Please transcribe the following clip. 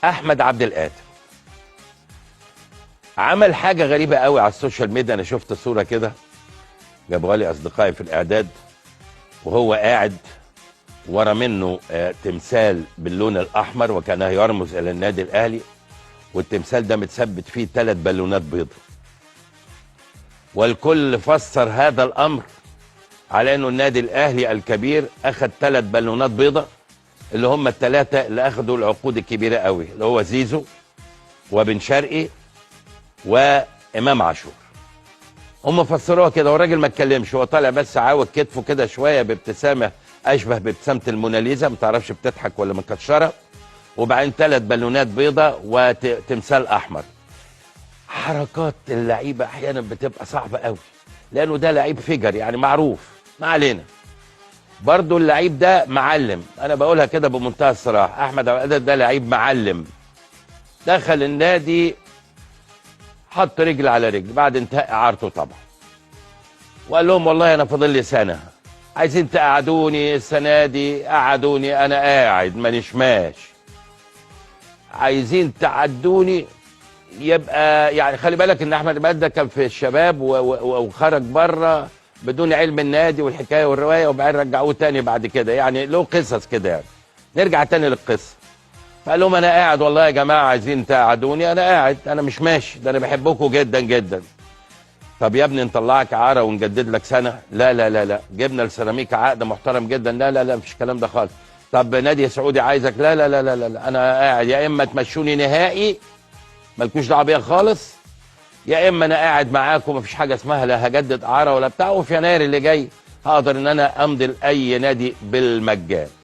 احمد عبد القادر عمل حاجه غريبه قوي على السوشيال ميديا. انا شفت صوره كده جابوها لي اصدقائي في الاعداد، وهو قاعد ورا منه تمثال باللون الاحمر وكانه يرمز الى النادي الاهلي، والتمثال ده متثبت فيه 3 بالونات بيضاء، والكل فسر هذا الامر على انه النادي الاهلي الكبير اخذ 3 بالونات بيضاء، اللي هم ال3 اللي اخذوا العقود الكبيره قوي، اللي هو زيزو وبن شرقي وامام عاشور. هم فسروها كده، والراجل ما اتكلمش، هو طالع بس عاوج كتفه كده شويه بابتسامه اشبه بابتسامه الموناليزا، ما تعرفش بتضحك ولا مكشره، وبعدين 3 بالونات بيضاء وتمثال احمر. حركات اللعيبه احيانا بتبقى صعبه قوي، لانه ده لعيب فيجر يعني معروف. ما علينا، برضه اللعيب ده معلم، انا بقولها كده بمنتهى الصراحه، احمد عبد القادر ده لعيب معلم. دخل النادي حط رجل على رجل بعد انتهاء اعارته طبعا، وقال لهم والله انا فاضل لي سنه، عايزين تقعدوني السنه دي قعدوني، انا قاعد مانيش ماشي، عايزين تعدوني يبقى يعني خلي بالك ان احمد عبد القادر كان في الشباب وخرج بره بدون علم النادي والحكايه والروايه، وبعدين رجعوه تاني بعد كده، يعني له قصص كده يعني. نرجع تاني للقصه. فقال لهم انا قاعد والله يا جماعه عايزين تقعدوني، انا قاعد، انا مش ماشي، ده انا بحبكم جدا جدا. طب يا ابني نطلعك اعاره ونجدد لك سنه؟ لا لا لا لا. جبنا لسيراميكا عقد محترم جدا؟ لا لا لا مفيش الكلام ده خالص. طب نادي سعودي عايزك؟ لا لا لا لا لا. انا قاعد، يا اما تمشوني نهائي مالكوش دعوه بيا خالص، يا اما انا قاعد معاكم مفيش حاجه اسمها لا هجدد اعاره ولا بتاع، وفي يناير اللي جاي هقدر ان انا امضي لاي نادي بالمجان.